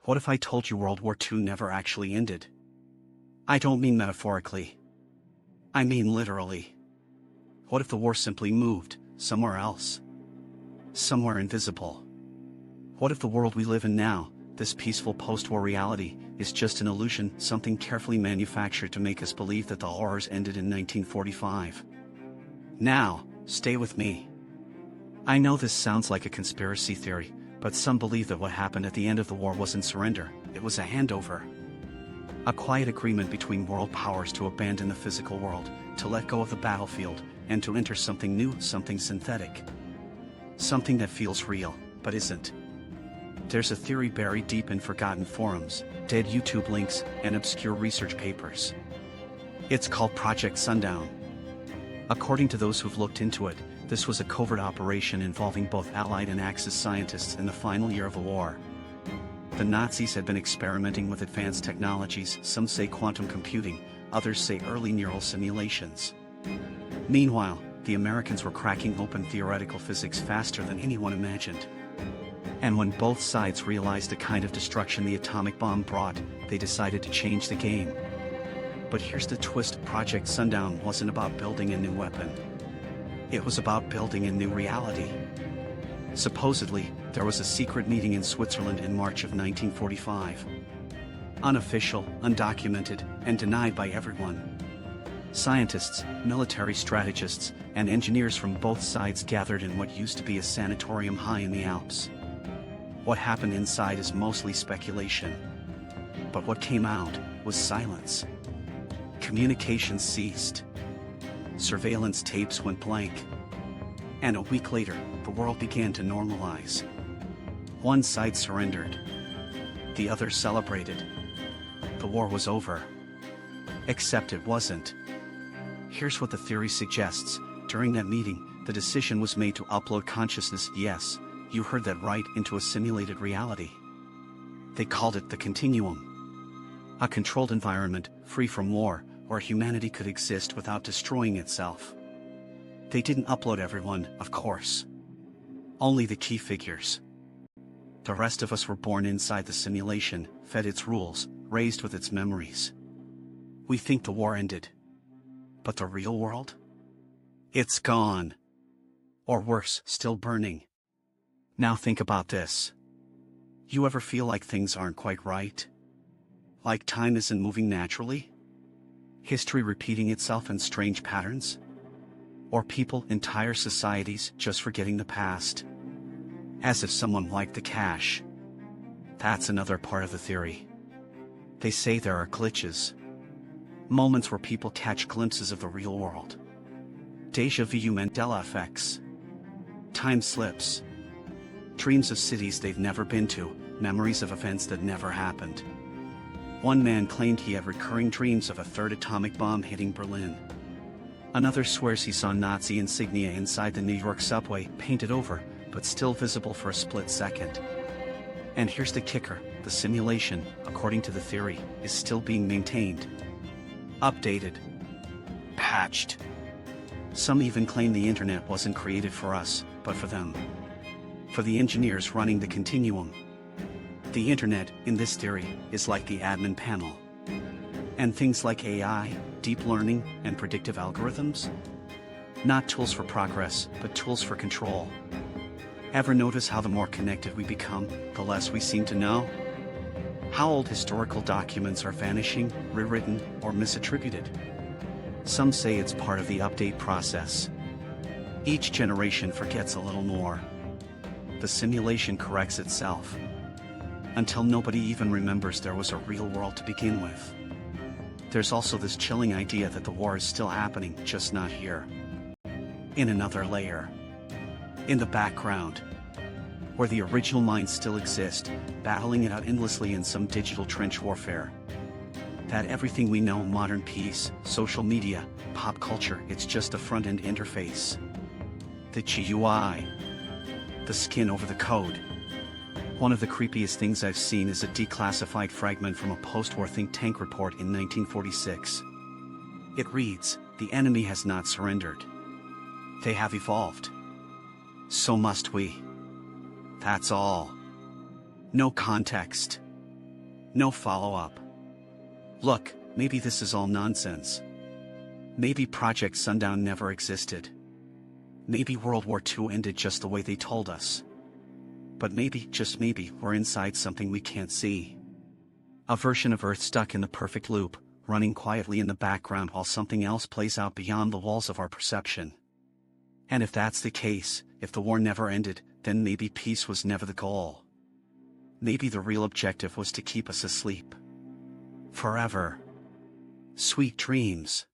What if I told you World War II never actually ended? I don't mean metaphorically. I mean literally. What if the war simply moved somewhere else? Somewhere invisible? What if the world we live in now, this peaceful post-war reality, is just an illusion, something carefully manufactured to make us believe that the horrors ended in 1945? Now, stay with me. I know this sounds like a conspiracy theory, but some believe that what happened at the end of the war wasn't surrender, it was a handover. A quiet agreement between world powers to abandon the physical world, to let go of the battlefield, and to enter something new, something synthetic. Something that feels real, but isn't. There's a theory buried deep in forgotten forums, dead YouTube links, and obscure research papers. It's called Project Sundown. According to those who've looked into it, this was a covert operation involving both Allied and Axis scientists in the final year of the war. The Nazis had been experimenting with advanced technologies, some say quantum computing, others say early neural simulations. Meanwhile, the Americans were cracking open theoretical physics faster than anyone imagined. And when both sides realized the kind of destruction the atomic bomb brought, they decided to change the game. But here's the twist: Project Sundown wasn't about building a new weapon. It was about building a new reality. Supposedly, there was a secret meeting in Switzerland in March of 1945. Unofficial, undocumented, and denied by everyone. Scientists, military strategists, and engineers from both sides gathered in what used to be a sanatorium high in the Alps. What happened inside is mostly speculation. But what came out was silence. Communications ceased. Surveillance tapes went blank. And a week later, the world began to normalize. One side surrendered. The other celebrated. The war was over. Except it wasn't. Here's what the theory suggests. During that meeting, the decision was made to upload consciousness, yes, you heard that right, into a simulated reality. They called it the Continuum. A controlled environment, free from war, where humanity could exist without destroying itself. They didn't upload everyone, of course. Only the key figures. The rest of us were born inside the simulation, fed its rules, raised with its memories. We think the war ended. But the real world? It's gone. Or worse, still burning. Now think about this. You ever feel like things aren't quite right? Like time isn't moving naturally? History repeating itself in strange patterns? Or people, entire societies, just forgetting the past? As if someone wiped the cache. That's another part of the theory. They say there are glitches. Moments where people catch glimpses of the real world. Deja vu, Mandela effects. Time slips. Dreams of cities they've never been to, memories of events that never happened. One man claimed he had recurring dreams of a third atomic bomb hitting Berlin. Another swears he saw Nazi insignia inside the New York subway, painted over, but still visible for a split second. And here's the kicker: the simulation, according to the theory, is still being maintained. Updated. Patched. Some even claim the internet wasn't created for us, but for them. For the engineers running the Continuum. The internet, in this theory, is like the admin panel. And things like AI, deep learning, and predictive algorithms? Not tools for progress, but tools for control. Ever notice how the more connected we become, the less we seem to know? How old historical documents are vanishing, rewritten, or misattributed? Some say it's part of the update process. Each generation forgets a little more. The simulation corrects itself. Until nobody even remembers there was a real world to begin with. There's also this chilling idea that the war is still happening, just not here. In another layer. In the background. Where the original minds still exist, battling it out endlessly in some digital trench warfare. That everything we know, modern peace, social media, pop culture, it's just a front-end interface. The GUI. The skin over the code. One of the creepiest things I've seen is a declassified fragment from a post-war think tank report in 1946. It reads, "The enemy has not surrendered. They have evolved. So must we." That's all. No context. No follow-up. Look, maybe this is all nonsense. Maybe Project Sundown never existed. Maybe World War II ended just the way they told us. But maybe, just maybe, we're inside something we can't see. A version of Earth stuck in the perfect loop, running quietly in the background while something else plays out beyond the walls of our perception. And if that's the case, if the war never ended, then maybe peace was never the goal. Maybe the real objective was to keep us asleep. Forever. Sweet dreams.